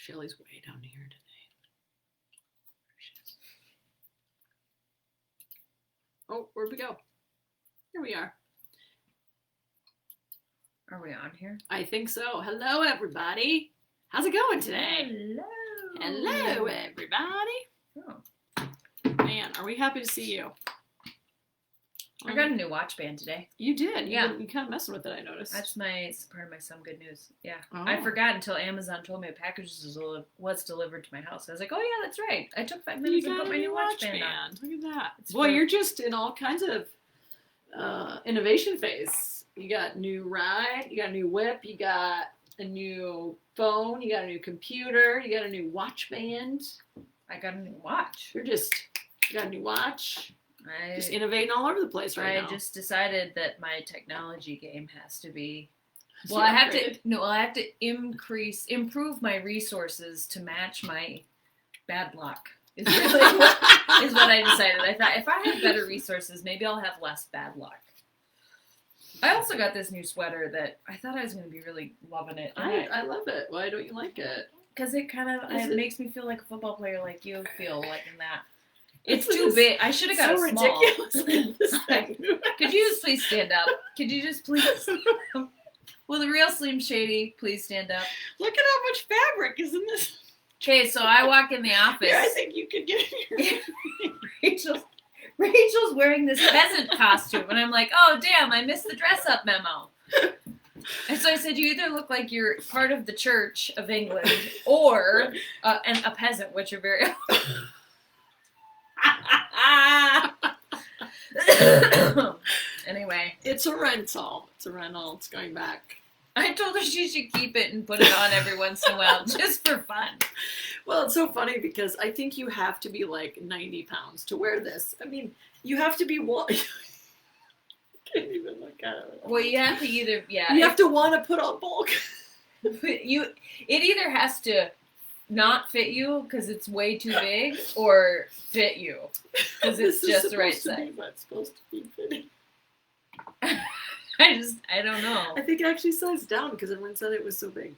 Shelly's way down here today. There she is. Oh, where'd we go? Here we are. Are we on here? I think so. Hello, everybody. How's it going today? Hello. Hello, everybody. Oh. Man, are we happy to see you? I got a new watch band today. You did? Yeah. You kind of messing with it, I noticed. That's part of my Some Good News. Yeah. Oh. I forgot until Amazon told me a package was delivered to my house. I was like, oh yeah, that's right. I took 5 minutes and put my new watch band on. Look at that. It's Boy, fun. you're just in all kinds of innovation phase. You got new ride, you got a new whip, you got a new phone, you got a new computer, you got a new watch band. I got a new watch. You got a new watch. I Just innovating all over the place right now. I just decided that my technology game has to be. Well, I have to improve my resources to match my bad luck. Is really what I decided. I thought if I have better resources, maybe I'll have less bad luck. I also got this new sweater that I thought I was going to be really loving it. I love it. Why don't you like it? Because it makes me feel like a football player, like you feel like in that. It's too big. I should have got so a small. Ridiculous. This thing. Could you just please stand up? Could you just please? Will the real Slim Shady please stand up? Look at how much fabric is in this. Okay, so I walk in the office. Yeah, I think you could get your... Rachel's wearing this peasant costume, and I'm like, oh damn, I missed the dress up memo. And so I said, you either look like you're part of the Church of England or a peasant, which are very. Anyway, it's a rental. It's going back. I told her she should keep it and put it on every once in a while just for fun. Well, it's so funny because I think you have to be like 90 pounds to wear this. I mean, you have to be I can't even look at it. Well, you have to either you have to want to put on bulk. It either has to not fit you because it's way too big, or fit you because it's just the right size. That's supposed to be fitting. I don't know. I think it actually sized down because everyone said it was so big.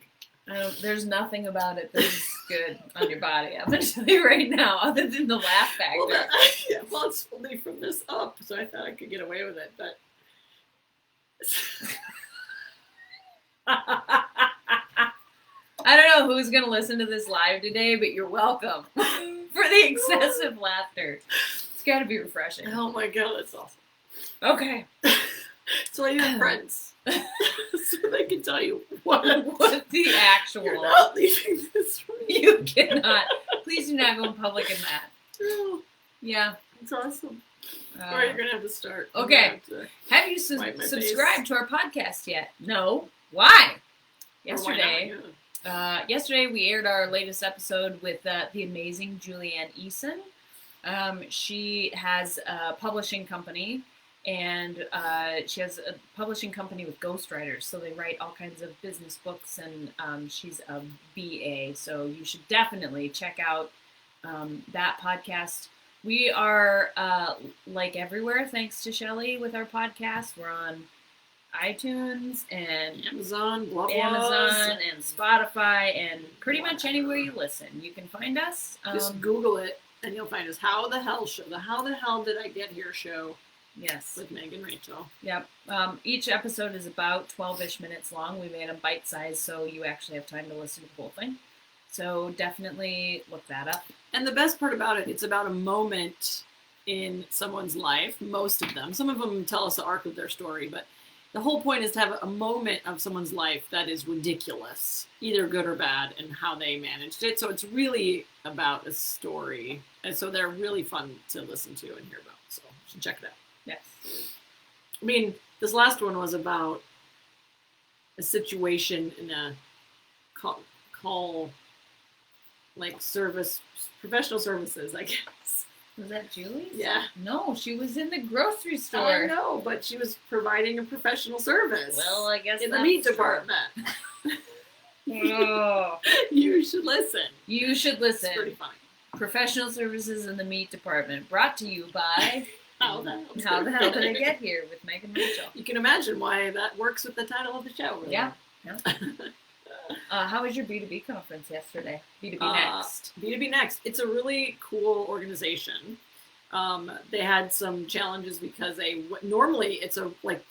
There's nothing about it that is good on your body. I'm going to tell you right now, other than the laugh factor. Well, it's only from this up, so I thought I could get away with it, but... I don't know who's going to listen to this live today, but you're welcome for the excessive laughter. It's got to be refreshing. Oh my god, that's awesome. Okay. So you have friends. So they can tell you what the actual... You're not leaving this room. You cannot. Please do not go in public in that. No. Yeah. It's awesome. Alright, you're going to have to start. Okay. Have you subscribed to our podcast yet? No. Why? Yesterday we aired our latest episode with the amazing Julianne Eason. She has a publishing company, and she has a publishing company with ghostwriters, so they write all kinds of business books, and she's a BA, so you should definitely check out that podcast. We are, like everywhere, thanks to Shelley with our podcast. We're on iTunes and Amazon and Spotify and pretty much anywhere you listen. You can find us. Just Google it and you'll find us. How the Hell Show. The How the Hell Did I Get Here show. Yes. With Meg and Rachel. Yep. Each episode is about 12-ish minutes long. We made them bite-sized so you actually have time to listen to the whole thing. So definitely look that up. And the best part about it, it's about a moment in someone's life. Most of them. Some of them tell us the arc of their story, but the whole point is to have a moment of someone's life that is ridiculous, either good or bad, and how they managed it. So it's really about a story. And so they're really fun to listen to and hear about. So you should check it out. Yes. I mean, this last one was about a situation in a call like service, professional services, I guess. Was that Julie? Yeah. No, she was in the grocery store. I know, but she was providing a professional service. Well, I guess in the meat department. Oh. You should listen. You should listen. It's pretty funny. Professional services in the meat department, brought to you by How the Hell Did I Get Here with Meg and Rachel. You can imagine why that works with the title of the show. Really. Yeah. How was your B2B conference yesterday? B2B Next. B2B Next. It's a really cool organization. They had some challenges because normally it's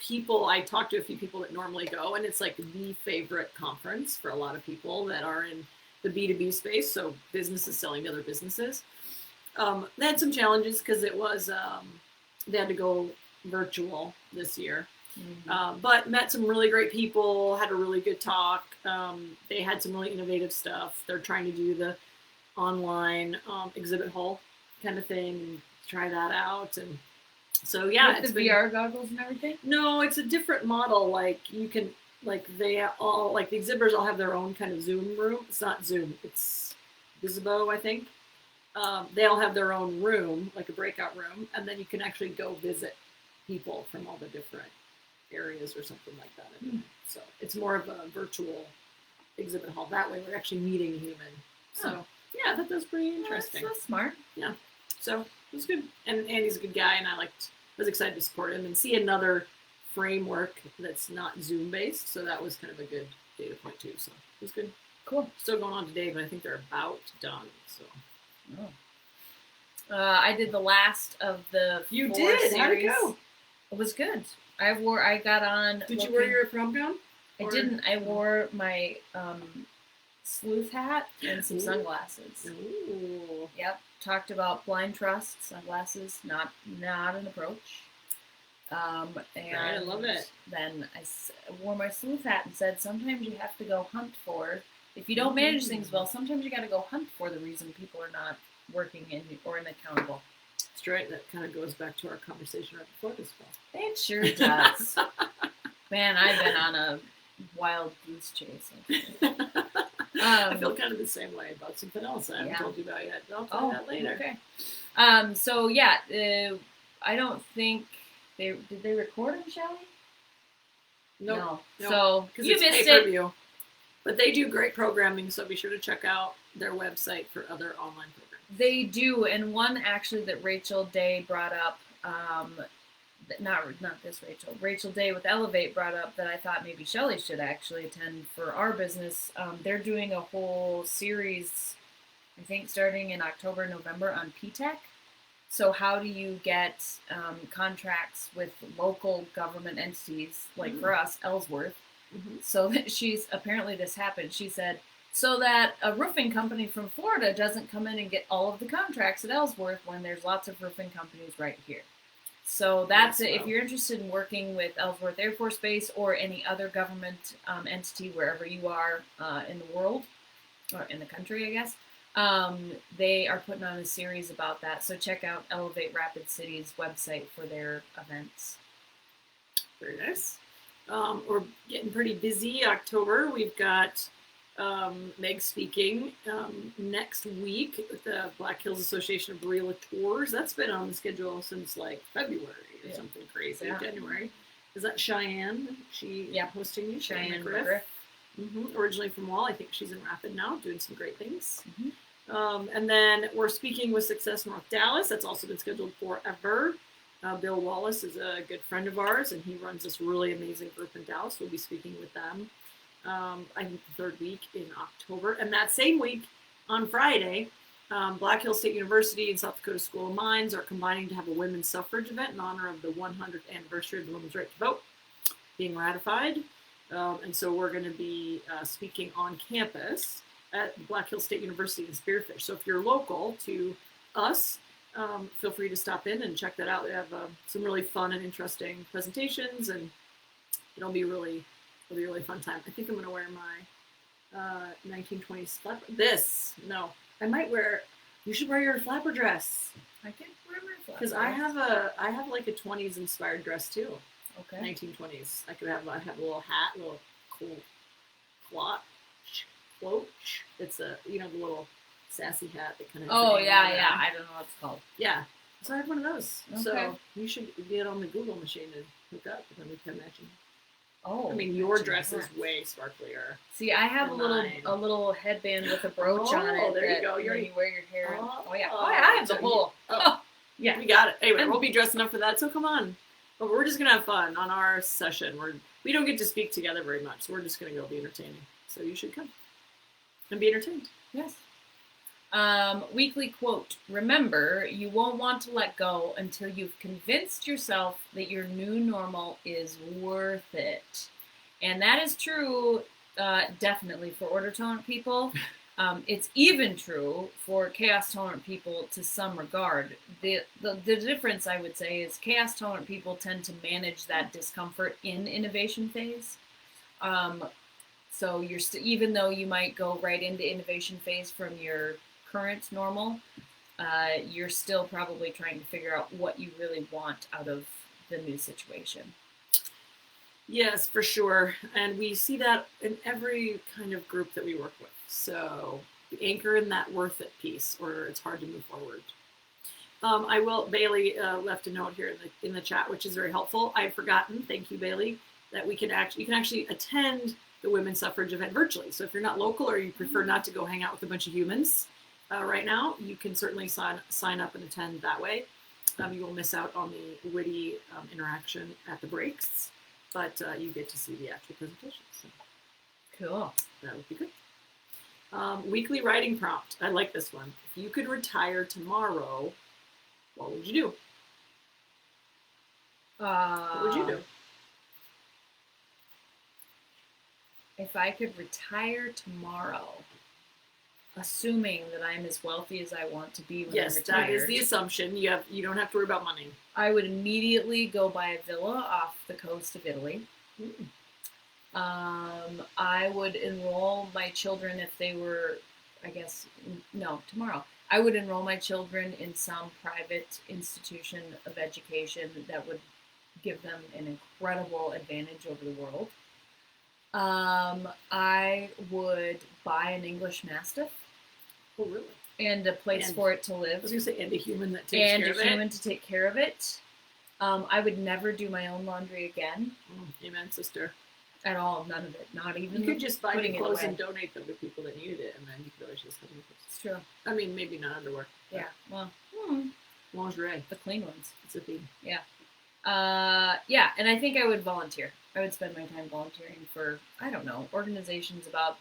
people. I talked to a few people that normally go, and it's like the favorite conference for a lot of people that are in the B2B space. So businesses selling to other businesses. They had some challenges because it was they had to go virtual this year. Mm-hmm. But met some really great people, had a really good talk. They had some really innovative stuff. They're trying to do the online exhibit hall kind of thing and try that out. And so, yeah. With the VR goggles and everything? No, it's a different model. Like you can, they all, the exhibitors all have their own kind of Zoom room. It's not Zoom, it's Visibo, I think. They all have their own room, like a breakout room, and then you can actually go visit people from all the different areas or something like that. So it's more of a virtual exhibit hall. That way we're actually meeting a human. So yeah, that was pretty interesting. That's smart. Yeah. So it was good. And Andy's a good guy, and I was excited to support him and see another framework that's not Zoom based. So that was kind of a good data point too. So it was good. Cool. Still going on today, but I think they're about done. So I did the last of the You 4 did? series. How'd it go? It was good. I got on. Did you wear your prom gown? I didn't. I wore my sleuth hat and some sunglasses. Ooh. Yep. Talked about blind trust, sunglasses, not an approach. And I love it. Then I wore my sleuth hat and said, sometimes you have to go hunt for. If you don't manage things well, sometimes you got to go hunt for the reason people are not working or inaccountable. That's right. That kind of goes back to our conversation right before this fall. It sure does. Man, I've been on a wild goose chase. I feel kind of the same way about something else I haven't told you about yet. I'll tell you that later. Okay. So yeah, I don't think did they record them, Shelly? No. So you missed pay-per-view. But they do great programming, so be sure to check out their website for other online programs. They do, and one actually that Rachel Day brought up, not this Rachel. Rachel Day with Elevate brought up that I thought maybe Shelly should actually attend for our business. They're doing a whole series, I think starting in October, November on PTech. So how do you get contracts with local government entities, like for us, Ellsworth? Mm-hmm. So that apparently this happened. She said, so that a roofing company from Florida doesn't come in and get all of the contracts at Ellsworth when there's lots of roofing companies right here. So that's it. If you're interested in working with Ellsworth Air Force Base or any other government entity wherever you are in the world, or in the country, I guess, they are putting on a series about that. So check out Elevate Rapid City's website for their events. Very nice. We're getting pretty busy. October, we've got Meg speaking next week with the Black Hills Association of Realtors. That's been on the schedule since February or something crazy. Yeah. January. Is that Cheyenne? Hosting you? Cheyenne McGriff. Mm-hmm. Originally from Wall. I think she's in Rapid now, doing some great things. Mm-hmm. And then we're speaking with Success North Dallas. That's also been scheduled forever. Bill Wallace is a good friend of ours, and he runs this really amazing group in Dallas. We'll be speaking with them, I think the third week in October. And that same week, on Friday, Black Hills State University and South Dakota School of Mines are combining to have a women's suffrage event in honor of the 100th anniversary of the women's right to vote being ratified. And so we're going to be speaking on campus at Black Hills State University in Spearfish. So if you're local to us, feel free to stop in and check that out. We have some really fun and interesting presentations, and it'll be a really fun time. I think I'm going to wear my 1920s flapper. I might wear. You should wear your flapper dress. I can wear my flapper because I have a 20s inspired dress too. Okay. 1920s. I have a little hat, a little cool cloche. It's the little sassy hat that kind of. Oh yeah. I don't know what it's called. Yeah. So I have one of those. Okay. So you should get on the Google machine and hook up, and then we can match. Oh. I mean, your dress is way sparklier. See, I have a little headband with a brooch on it. Oh, there you go. You wear your hair. Oh yeah. I have the whole. Yeah. We got it. Anyway, we'll be dressing up for that. So come on. But we're just gonna have fun on our session. We don't get to speak together very much, so we're just gonna go be entertaining. So you should come and be entertained. Yes. Weekly quote. Remember, you won't want to let go until you've convinced yourself that your new normal is worth it. And that is true, definitely, for order-tolerant people. It's even true for chaos-tolerant people to some regard. The difference, I would say, is chaos-tolerant people tend to manage that discomfort in innovation phase. So you're even though you might go right into innovation phase from your current normal, you're still probably trying to figure out what you really want out of the new situation. Yes, for sure. And we see that in every kind of group that we work with. So the anchor in that worth it piece, or it's hard to move forward. Bailey left a note here in the chat, which is very helpful. I had forgotten, thank you, Bailey, that you can actually attend the women's suffrage event virtually. So if you're not local or you prefer not to go hang out with a bunch of humans right now, you can certainly sign up and attend that way. You will miss out on the witty interaction at the breaks, but you get to see the actual presentation. So cool. That would be good. Weekly writing prompt. I like this one. If you could retire tomorrow, what would you do? What would you do? If I could retire tomorrow, assuming that I'm as wealthy as I want to be when I'm retired. That is the assumption. You don't have to worry about money. I would immediately go buy a villa off the coast of Italy. I would enroll my children if they were, tomorrow. I would enroll my children in some private institution of education that would give them an incredible advantage over the world. I would buy an English Mastiff. Oh, really? And a place for it to live. I was going to say, and a human that takes care of it. And a human to take care of it. I would never do my own laundry again. Amen, sister. At all, none of it. Not even. You could just buy new clothes and donate them to people that needed it, and then you could always just have new clothes. It's true. I mean, maybe not underwear. Yeah. Well, lingerie. The clean ones. It's a theme. Yeah. And I think I would volunteer. I would spend my time volunteering for, organizations about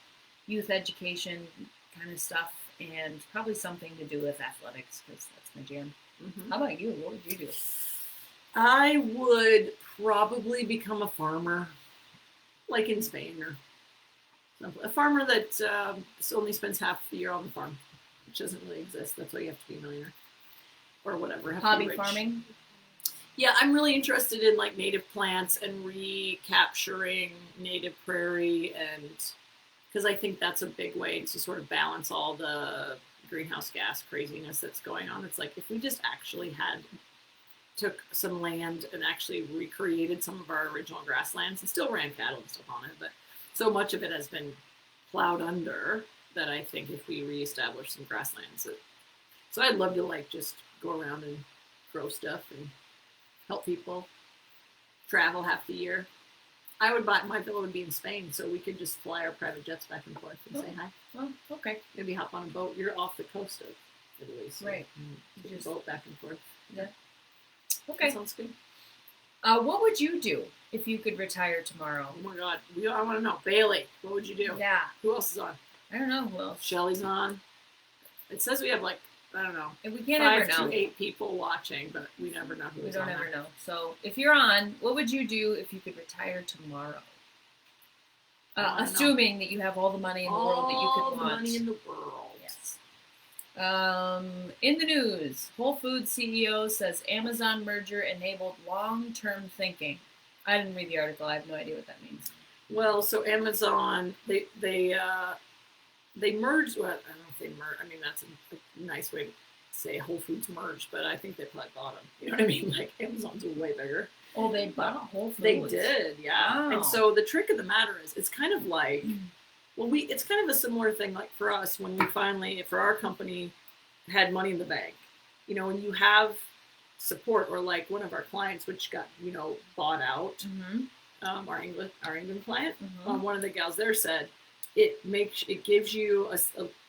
youth education kind of stuff, and probably something to do with athletics, because that's my jam. How about you? What would you do? I would probably become a farmer, like in Spain, or something. A farmer that only spends half the year on the farm, which doesn't really exist. That's why you have to be a millionaire, or whatever. Hobby farming. Yeah, I'm really interested in like native plants and recapturing native prairie, and because I think that's a big way to sort of balance all the greenhouse gas craziness that's going on. It's like if we just actually took some land and actually recreated some of our original grasslands and still ran cattle and stuff on it, but so much of it has been plowed under that I think if we reestablish some grasslands, so I'd love to like just go around and grow stuff and help people, travel half the year. My villa would be in Spain, so we could just fly our private jets back and forth and say hi. Well, okay. Maybe hop on a boat. You're off the coast of Italy, so right. You just boat back and forth. Yeah. Okay. That sounds good. What would you do if you could retire tomorrow? Oh my God, I want to know. Bailey, what would you do? Yeah. Who else is on? I don't know who else. Shelly's on. It says we have I don't know. And we can't 5 ever know. to 8 people watching, but we never know who's on. We don't ever know. So if you're on, what would you do if you could retire tomorrow? Assuming that you have all the money in the world that you could want. All the money in the world. Yes. In the news, Whole Foods CEO says Amazon merger enabled long-term thinking. I didn't read the article. I have no idea what that means. Well, so Amazon, they merged. Well, I don't know if they merged. I mean, that's a nice way to say Whole Foods merged, but I think they probably bought them. You know what I mean? Like Amazon's way bigger. Oh, they bought Whole Foods. They did, yeah. Wow. And so the trick of the matter is, it's kind of like, it's kind of a similar thing like for us when we finally, for our company, had money in the bank. You know, when you have support, or like one of our clients, which got bought out, our England client, one of the gals there said, it gives you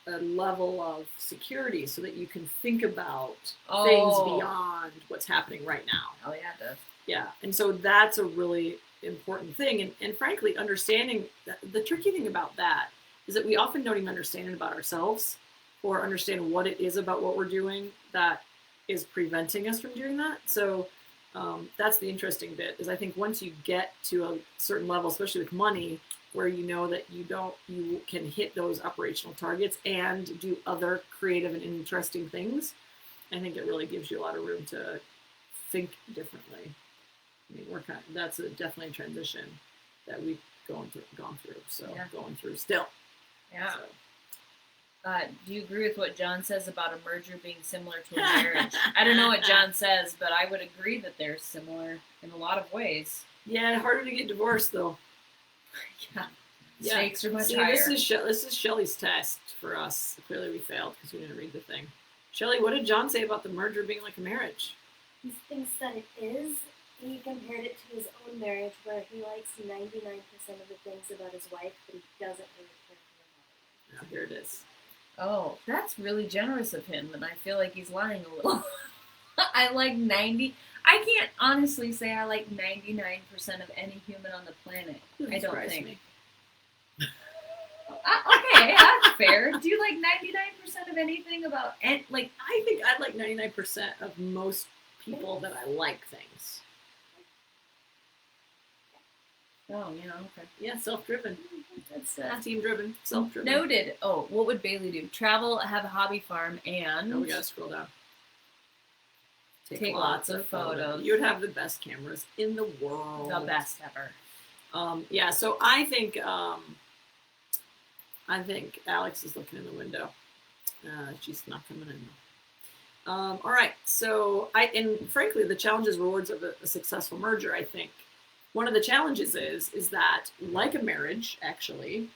a level of security so that you can think about things beyond what's happening right now. Oh yeah, it does. Yeah, and so that's a really important thing. And frankly, understanding the tricky thing about that is that we often don't even understand it about ourselves or understand what it is about what we're doing that is preventing us from doing that. So that's the interesting bit, is I think once you get to a certain level, especially with money, where you know that you can hit those operational targets and do other creative and interesting things, I think it really gives you a lot of room to think differently. I mean, that's definitely a transition that we've gone through. So going through still. Yeah. So. Do you agree with what John says about a merger being similar to a marriage? I don't know what John says, but I would agree that they're similar in a lot of ways. Yeah, harder to get divorced though. Yeah. Stakes are much higher. This is Shelley's test for us. Clearly we failed because we didn't read the thing. Shelley, what did John say about the merger being like a marriage? He thinks that it is. He compared it to his own marriage, where he likes 99% of the things about his wife, but he doesn't really care for another. Here it is. Oh, that's really generous of him, and I feel like he's lying a little. I like 90. I can't honestly say I like 99% of any human on the planet. I don't think. Me. Okay, that's fair. Do you like 99% of anything about like? I think I like 99% of most people that I like things. Oh, yeah, okay. Yeah, self-driven. That's team-driven, self-driven. Noted. Oh, what would Bailey do? Travel, have a hobby farm, and... Oh, we gotta scroll down. Take lots of photos. You would have the best cameras in the world. The best ever. Yeah, so I think Alex is looking in the window. She's not coming in. All right, so and frankly, the challenges, rewards of a successful merger, I think, one of the challenges is that, like a marriage, actually,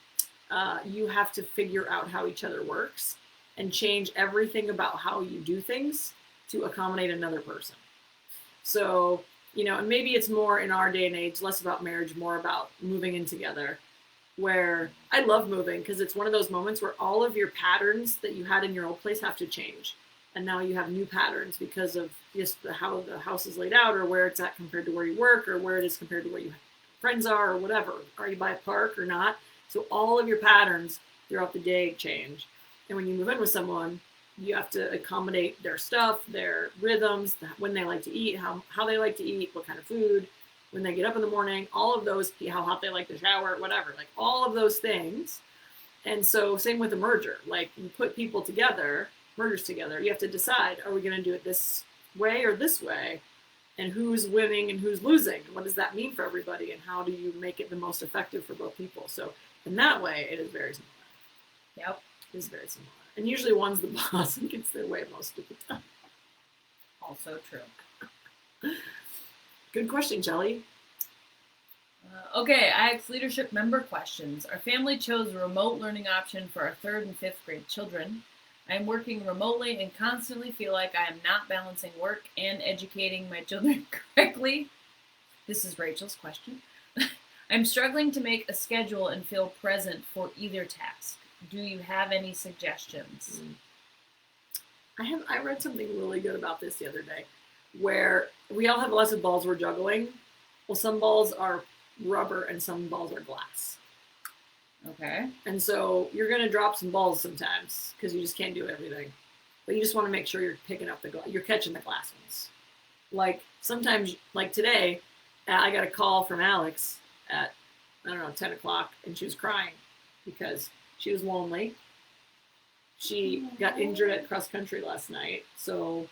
you have to figure out how each other works and change everything about how you do things to accommodate another person. So, and maybe it's more in our day and age, less about marriage, more about moving in together, where I love moving because it's one of those moments where all of your patterns that you had in your old place have to change. And now you have new patterns because of just how the house is laid out, or where it's at compared to where you work, or where it is compared to where your friends are, or whatever. Are you by a park or not? So all of your patterns throughout the day change. And when you move in with someone, you have to accommodate their stuff, their rhythms, when they like to eat, how they like to eat, what kind of food, when they get up in the morning, all of those, how hot they like to shower, whatever, like all of those things. And so same with a merger, like you put people together, mergers together, you have to decide, are we going to do it this way or this way? And who's winning and who's losing? What does that mean for everybody? And how do you make it the most effective for both people? So in that way, it is very similar. Yep. It is very similar. And usually one's the boss and gets their way most of the time. Also true. Good question, Jelly. Okay, I have leadership member questions. Our family chose a remote learning option for our 3rd and 5th grade children. I am working remotely and constantly feel like I am not balancing work and educating my children correctly. This is Rachel's question. I'm struggling to make a schedule and feel present for either task. Do you have any suggestions? I read something really good about this the other day, where we all have lots of balls we're juggling. Well, some balls are rubber and some balls are glass. Okay. And so you're going to drop some balls sometimes because you just can't do everything. But you just want to make sure you're picking up you're catching the glass ones. Like sometimes, like today, I got a call from Alex at, 10 o'clock, and she was crying because she was lonely. She got injured at cross country last night. So,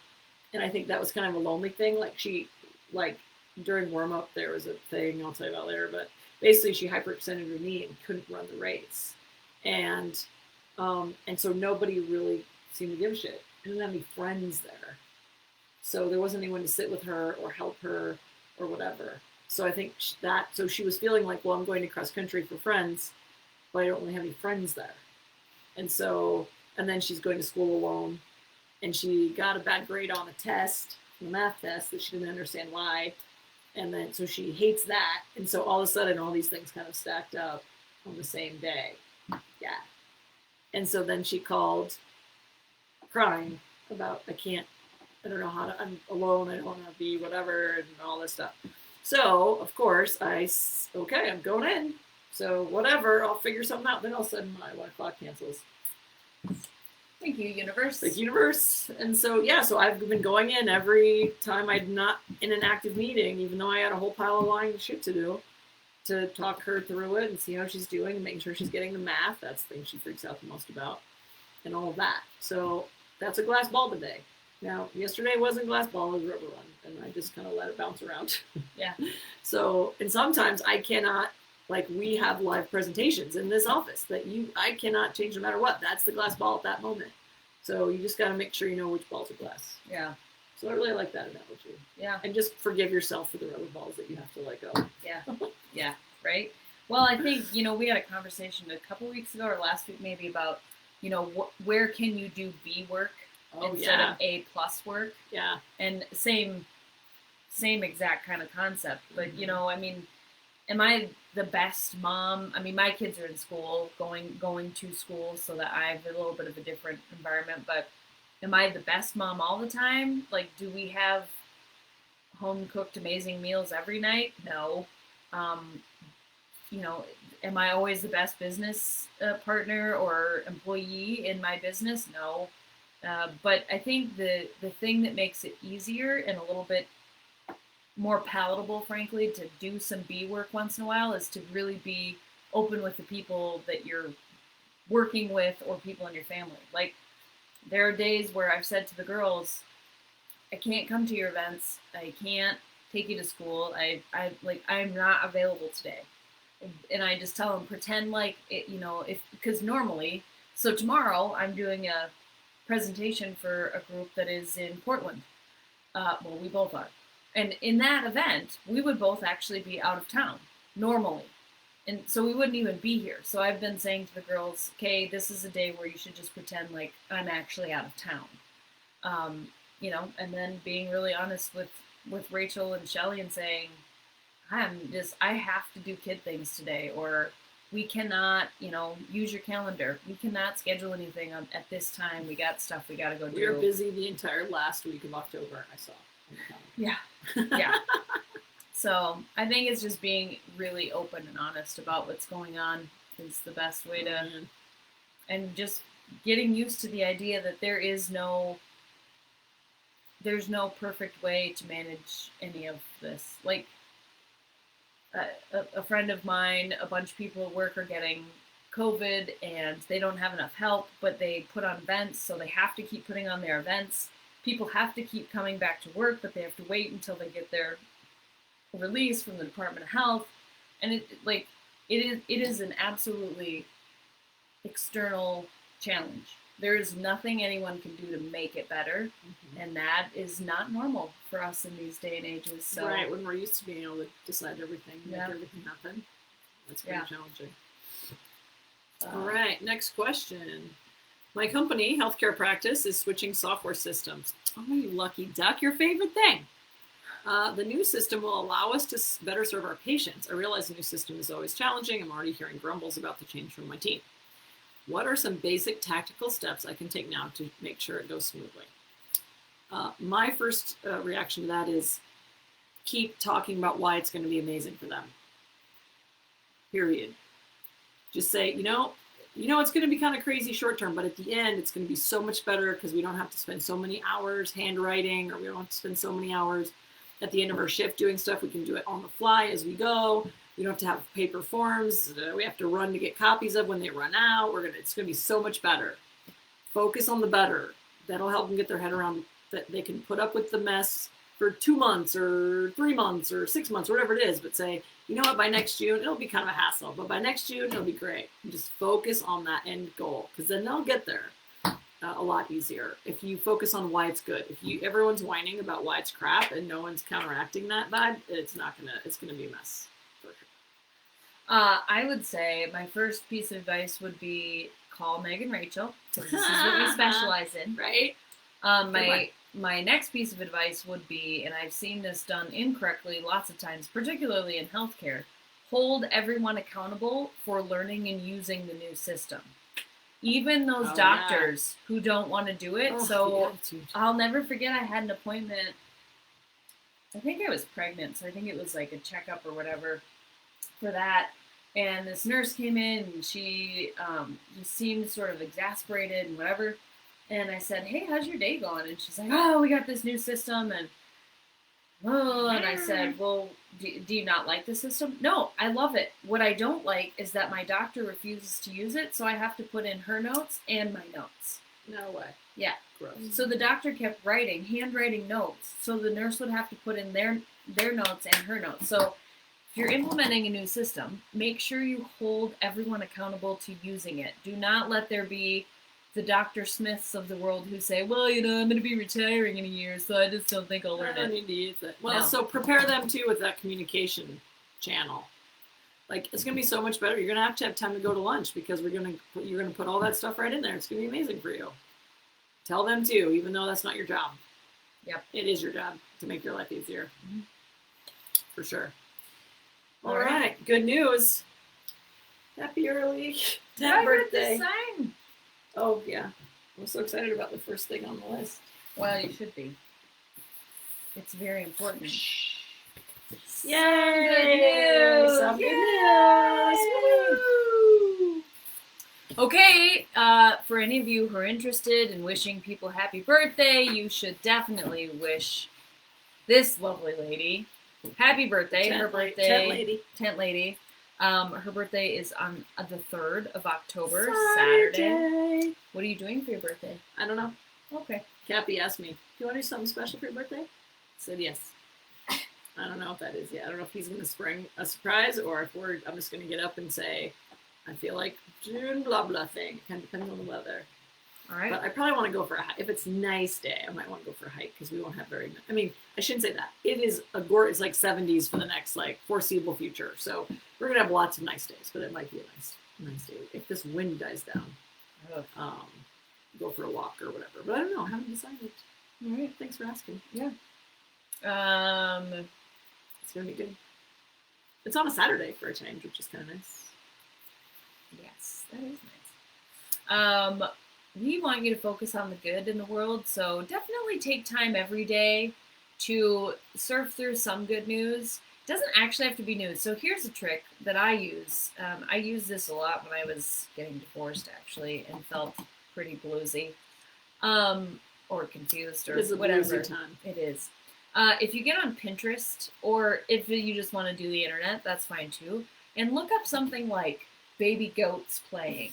and I think that was kind of a lonely thing. Like during warm up, there was a thing I'll tell you about later, but basically she hyperextended her knee and couldn't run the race. And so nobody really seemed to give a shit. I didn't have any friends there. So there wasn't anyone to sit with her or help her or whatever. So I think so she was feeling like, well, I'm going to cross country for friends, but I don't really have any friends there. And then she's going to school alone, and she got a bad grade on the math test that she didn't understand why. And then, so she hates that. And so all of a sudden, all these things kind of stacked up on the same day. Yeah. And so then she called crying about, I don't know how to, I'm alone, I don't want to be whatever, and all this stuff. So, of course, okay, I'm going in. So, whatever, I'll figure something out. Then all of a sudden, my Wi-Fi cancels. Thank you, universe. Thank you, universe. And so, yeah, so I've been going in every time I'm not in an active meeting, even though I had a whole pile of lying shit to do, to talk her through it and see how she's doing and making sure she's getting the math. That's the thing she freaks out the most about, and all of that. So that's a glass ball today. Now, yesterday wasn't glass ball, it was rubber one, and I just kind of let it bounce around. Yeah. So, and sometimes I cannot, like, we have live presentations in this office that I cannot change no matter what. That's the glass ball at that moment. So you just got to make sure you know which balls are glass. Yeah. So I really like that analogy. Yeah. And just forgive yourself for the rubber balls that you have to let go. Yeah. Yeah. Right. Well, I think, we had a conversation a couple weeks ago or last week maybe about, where can you do B work instead of A plus work? Yeah. And same exact kind of concept. But, am I the best mom? I mean, my kids are in school, going to school, so that I have a little bit of a different environment. But am I the best mom all the time? Like, do we have home-cooked amazing meals every night? No. Am I always the best business partner or employee in my business? No. But I think the thing that makes it easier and a little bit more palatable, frankly, to do some B work once in a while is to really be open with the people that you're working with or people in your family. Like, there are days where I've said to the girls, I can't come to your events. I can't take you to school. I'm not available today. And I just tell them, pretend like it, because normally, so tomorrow I'm doing a presentation for a group that is in Portland. Well, we both are. And in that event, we would both actually be out of town, normally. And so we wouldn't even be here. So I've been saying to the girls, okay, this is a day where you should just pretend like I'm actually out of town. And then being really honest with Rachel and Shelly and saying, I have to do kid things today, or we cannot, use your calendar. We cannot schedule anything at this time. We got stuff we got to go do. We were busy the entire last week of October, I saw. Yeah. Yeah. So I think it's just being really open and honest about what's going on is the best way to, and just getting used to the idea that there's no perfect way to manage any of this. Like, a friend of mine, a bunch of people at work are getting COVID and they don't have enough help, but they put on events, so they have to keep putting on their events. People have to keep coming back to work, but they have to wait until they get their release from the Department of Health. And it is an absolutely external challenge. There is nothing anyone can do to make it better, and that is not normal for us in these day and ages. So. Right, when we're used to being able to decide everything, make everything happen. That's very challenging. All right, next question. My company, healthcare practice, is switching software systems. Oh, you lucky duck, your favorite thing. The new system will allow us to better serve our patients. I realize the new system is always challenging. I'm already hearing grumbles about the change from my team. What are some basic tactical steps I can take now to make sure it goes smoothly? My first reaction to that is keep talking about why it's going to be amazing for them. Period. Just say, it's going to be kind of crazy short term, but at the end, it's going to be so much better because we don't have to spend so many hours handwriting, or we don't have to spend so many hours at the end of our shift doing stuff. We can do it on the fly as we go. We don't have to have paper forms. We have to run to get copies of when they run out. It's going to be so much better. Focus on the better. That'll help them get their head around that they can put up with the mess for 2 months or 3 months or 6 months, whatever it is. But say, you know what, by next June, it'll be kind of a hassle. But by next June, it'll be great. And just focus on that end goal, because then they'll get there a lot easier. If you focus on why it's good. If everyone's whining about why it's crap and no one's counteracting that vibe, it's going to be a mess. I would say my first piece of advice would be call Meg and Rachel, because this is what we specialize in. Right? My next piece of advice would be, and I've seen this done incorrectly lots of times, particularly in healthcare, hold everyone accountable for learning and using the new system. Even those doctors who don't want to do it. I'll never forget, I had an appointment I think I was pregnant, so I think it was like a checkup or whatever for that. And this nurse came in, and she seemed sort of exasperated and whatever. And I said, "Hey, how's your day going?" And she's like, "Oh, we got this new system." And I said, "Well, do you not like the system?" "No, I love it. What I don't like is that my doctor refuses to use it, so I have to put in her notes and my notes." No way. Yeah. Gross. So the doctor kept handwriting notes. So the nurse would have to put in their notes and her notes. So if you're implementing a new system, make sure you hold everyone accountable to using it. Do not let there be the Dr. Smiths of the world who say, "Well, I'm going to be retiring in a year, so I just don't think I'll learn it." I don't need to use it. Well, so prepare them too with that communication channel. Like, it's going to be so much better. You're going to have time to go to lunch because you're going to put all that stuff right in there. It's going to be amazing for you. Tell them too, even though that's not your job. Yep. It is your job to make your life easier. Mm-hmm. For sure. All right. Good news. Happy early 10th birthday. Oh, yeah. I'm so excited about the first thing on the list. Well, you should be. It's very important. Yay! Some good news! Woo! Okay, for any of you who are interested in wishing people happy birthday, you should definitely wish this lovely lady happy birthday. Her birthday, Tent Lady. Her birthday is on the 3rd of October, Saturday. What are you doing for your birthday? I don't know. Okay. Cappy asked me, "Do you want to do something special for your birthday?" I said yes. I don't know what that is yet. I don't know if he's going to spring a surprise or if I'm just going to get up and say, "I feel like doing blah blah thing," kind of depending on the weather. All right. But I probably want to go for a hike. If it's a nice day, I might want to go for a hike because we won't have I shouldn't say that. It is it's like 70s for the next foreseeable future. So we're going to have lots of nice days, but it might be a nice day. If this wind dies down, go for a walk or whatever. But I don't know. I haven't decided. All right. Thanks for asking. Yeah. It's going to be good. It's on a Saturday for a change, which is kind of nice. Yes, that is nice. We want you to focus on the good in the world, so definitely take time every day to surf through some good news. It doesn't actually have to be news. So here's a trick that I use. I used this a lot when I was getting divorced, actually, and felt pretty bluesy, or confused, or whatever. It is. If you get on Pinterest, or if you just want to do the internet, that's fine too, and look up something like baby goats playing.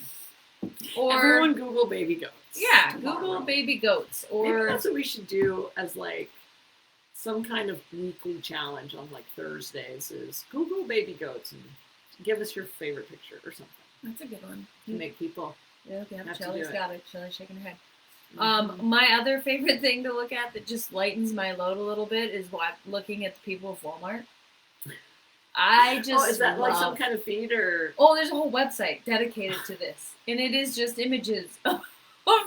Or everyone Google baby goats. Yeah, Google baby goats. Or maybe that's what we should do as some kind of weekly challenge on Thursdays is Google baby goats and give us your favorite picture or something. That's a good one. To make people. Yeah, Shelly's got it. Shelly's shaking her head. My other favorite thing to look at that just lightens my load a little bit is looking at the people of Walmart. Is that some kind of feed or? Oh, there's a whole website dedicated to this, and it is just images of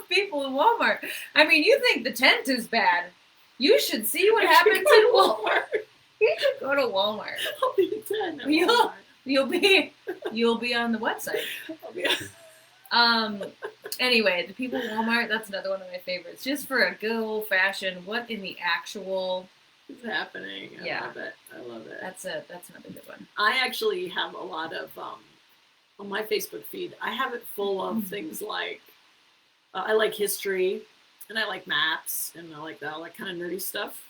people in Walmart. I mean, you think the tent is bad? You should see what happens in Walmart. You should go to Walmart. I'll be a 10 at Walmart. You'll be on the website. Anyway, the people in Walmart, that's another one of my favorites. Just for a good old fashioned, what in the actual is happening? I love it. That's another good one. I actually have a lot of on my Facebook feed. I have it full of things like I like history and I like maps and I like all that kind of nerdy stuff.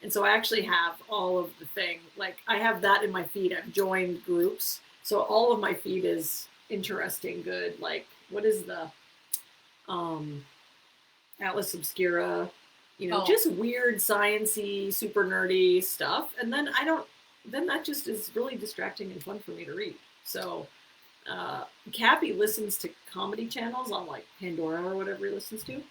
And so I actually have all of the thing. I have that in my feed. I've joined groups, so all of my feed is interesting, good. What is the Atlas Obscura? Just weird, science-y, super nerdy stuff. And then that just is really distracting and fun for me to read. So Cappy listens to comedy channels on Pandora or whatever he listens to.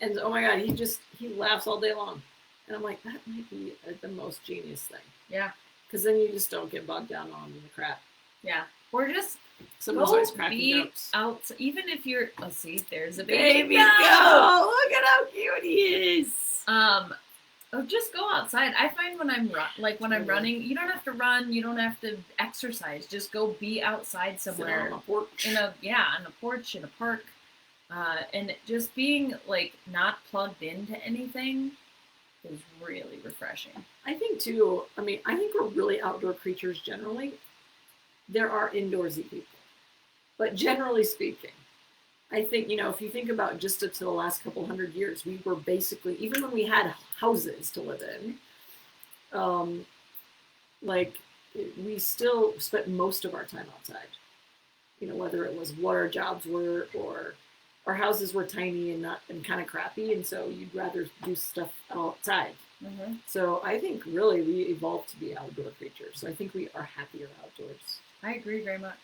And oh my God, he laughs all day long. And I'm like, that might be the most genius thing. Yeah. Because then you just don't get bogged down on the crap. Yeah. Or just someone's always cracking jokes. Out, even if you're, let's see, there's a baby go. Look at how cute he is. Or just go outside. I find when I'm running, you don't have to run, you don't have to exercise. Just go be outside somewhere. Sit on a porch. On a porch, in a park. And just being not plugged into anything It was really refreshing. I think too, I think we're really outdoor creatures generally. There are indoorsy people. But generally speaking, I think, if you think about just up to the last couple hundred years, we were basically, even when we had houses to live in, we still spent most of our time outside. Whether it was what our jobs were or our houses were tiny and kind of crappy, and so you'd rather do stuff outside. Mm-hmm. So I think really we evolved to be outdoor creatures. So I think we are happier outdoors. I agree very much.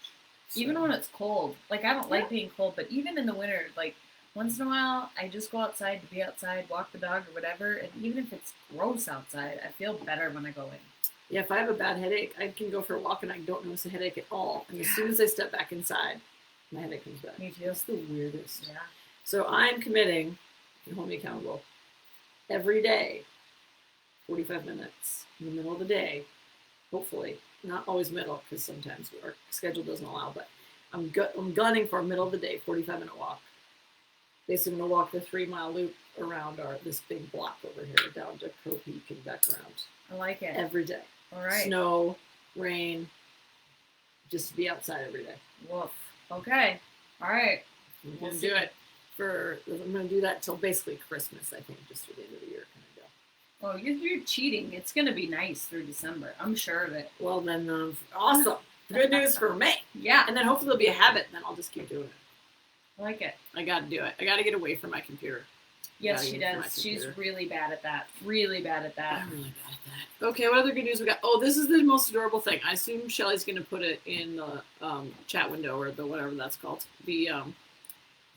So. Even when it's cold. I don't like being cold, but even in the winter, once in a while, I just go outside to be outside, walk the dog or whatever, and even if it's gross outside, I feel better when I go in. Yeah, if I have a bad headache, I can go for a walk and I don't notice a headache at all. And as soon as I step back inside, my headache comes back. Me too. It's the weirdest. Yeah. So I'm committing, you hold me accountable, every day, 45 minutes in the middle of the day, hopefully. Not always middle, because sometimes our schedule doesn't allow, but I'm gunning for a middle of the day, 45-minute walk. Basically, I'm going to walk the 3-mile loop around this big block over here, down to Crow Peak and back around. I like it. Every day. All right. Snow, rain, just to be outside every day. Woof. Okay. All right. I'm going to do it. I'm going to do that till basically Christmas, I think, just through the end of the year. Oh, you're cheating. It's going to be nice through December. I'm sure of it. Well, then, awesome. Good news for me. Yeah. And then hopefully it'll be a habit, and then I'll just keep doing it. I like it. I got to do it. I got to get away from my computer. Yes, she does. She's really bad at that. Really bad at that. I'm really bad at that. Okay, what other good news we got? Oh, this is the most adorable thing. I assume Shelly's going to put it in the chat window or the whatever that's called, the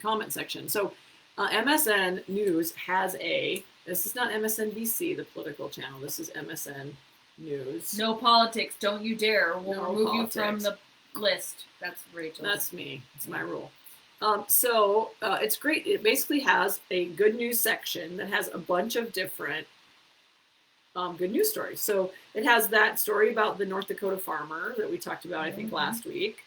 comment section. So MSN News has this is not MSNBC, the political channel. This is MSN News. No politics. Don't you dare. We'll remove politics. You from the list. That's Rachel. That's me. It's my rule. So it's great. It basically has a good news section that has a bunch of different good news stories. So it has that story about the North Dakota farmer that we talked about, I think, last week.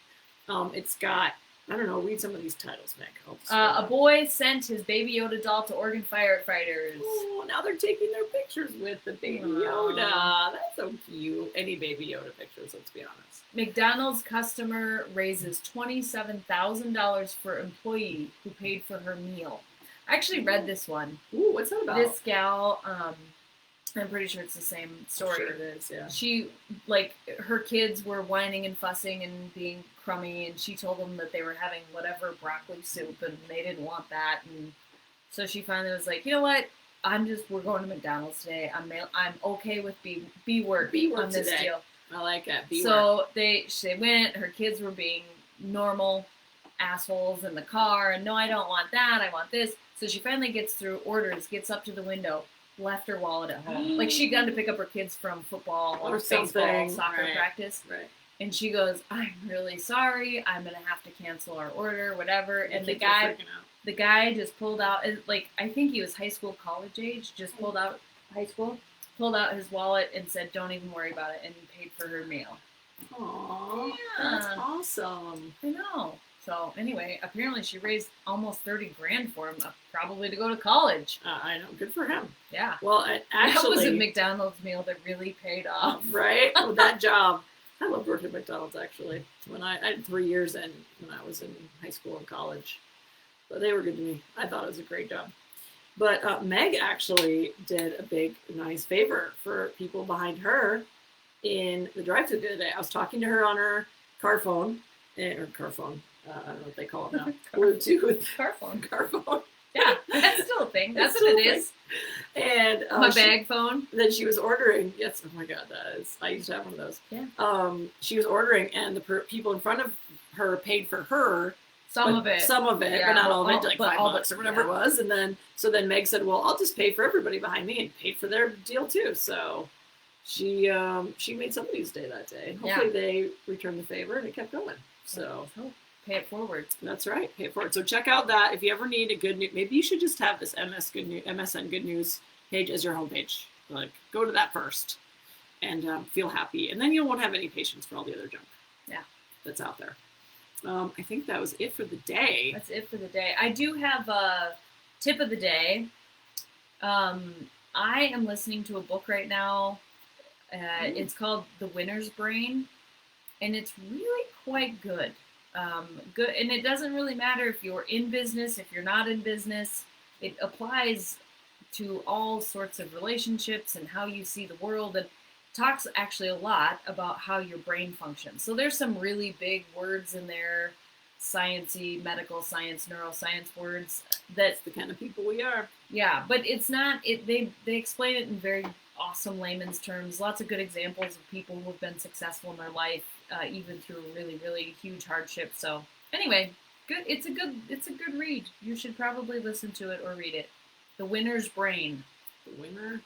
It's got, I don't know, read some of these titles, Nick. A boy sent his Baby Yoda doll to Oregon firefighters. Oh, now they're taking their pictures with the Baby Yoda. That's so cute. Any Baby Yoda pictures, let's be honest. McDonald's customer raises $27,000 for employee who paid for her meal. I actually read this one. Ooh, what's that about? This gal, I'm pretty sure it's the same story. Sure it is, yeah. She, her kids were whining and fussing and being crummy, and she told them that they were having whatever broccoli soup, and they didn't want that, and so she finally was like, you know what? We're going to McDonald's today. I'm okay with B work on this today. Deal. I like it. So they went. Her kids were being normal assholes in the car, and no, I don't want that. I want this. So she finally gets through orders, gets up to the window, left her wallet at home. She'd gone to pick up her kids from football or baseball, soccer practice. Right. And she goes, I'm really sorry. I'm going to have to cancel our order, whatever. And the guy just pulled out, I think he was high school, college age, just pulled out his wallet and said, don't even worry about it, and paid for her meal. Aww, yeah. That's awesome. I know. So anyway, apparently she raised almost $30,000 for him, probably to go to college. I know, good for him. Yeah. Well, actually, that was a McDonald's meal that really paid off. Right? Well, that job. I loved working at McDonald's, actually. When I had 3 years in when I was in high school and college. But they were good to me. I thought it was a great job. But Meg actually did a big, nice favor for people behind her in the drive-thru the other day. I was talking to her on her car phone. I don't know what they call it now. Bluetooth. Car phone. Yeah, that's still a thing. That's what it is. And my bag phone. Then she was ordering. Yes, oh my God, that is. I used to have one of those. Yeah. She was ordering, and the people in front of her paid for her. Some of it, yeah, but not all of it, like $5 or whatever it was. And then Meg said, "Well, I'll just pay for everybody behind me," and paid for their deal too. So she made somebody's day that day. Hopefully they returned the favor, and it kept going. So pay it forward. That's right, pay it forward. So check out that if you ever need a good news. Maybe you should just have this MSN Good News page as your homepage. Go to that first, and feel happy, and then you won't have any patience for all the other junk. Yeah, that's out there. I think that was it for the day. That's it for the day. I do have a tip of the day. I am listening to a book right now. It's called The Winner's Brain, and it's really quite good. Good, and it doesn't really matter if you're in business, if you're not in business. It applies to all sorts of relationships and how you see the world, and talks actually a lot about how your brain functions. So there's some really big words in there, sciencey, medical science, neuroscience words. That's the kind of people we are. Yeah, but it's not. They explain it in very awesome layman's terms. Lots of good examples of people who have been successful in their life, even through really, really huge hardship. So anyway, good. It's a good read. You should probably listen to it or read it. The Winner's Brain. The Winner's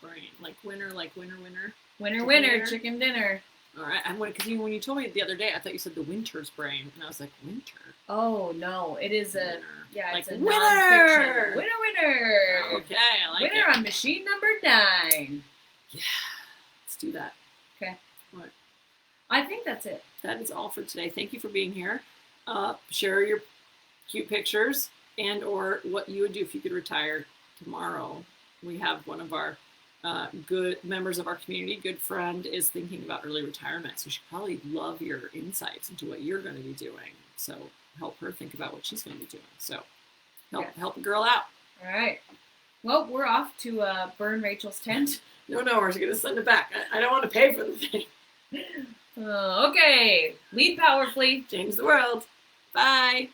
Brain, like winner, winner. Winner, chicken dinner. All right, because when you told me the other day, I thought you said The Winter's Brain, and I was like, winter. Oh no, it is winner. It's a winner. Nonfiction. Winner. Okay, I like winner it. On machine number 9. Yeah, let's do that. Okay. What? I think that's it. That is all for today. Thank you for being here. Share your cute pictures and or what you would do if you could retire tomorrow. We have one of our good members of our community, good friend, is thinking about early retirement. So she probably love your insights into what you're going to be doing. So help her think about what she's going to be doing. So help a girl out. All right. Well, we're off to burn Rachel's tent. No, we're going to send it back. I don't want to pay for the thing. Okay. Lead powerfully. Change the world. Bye.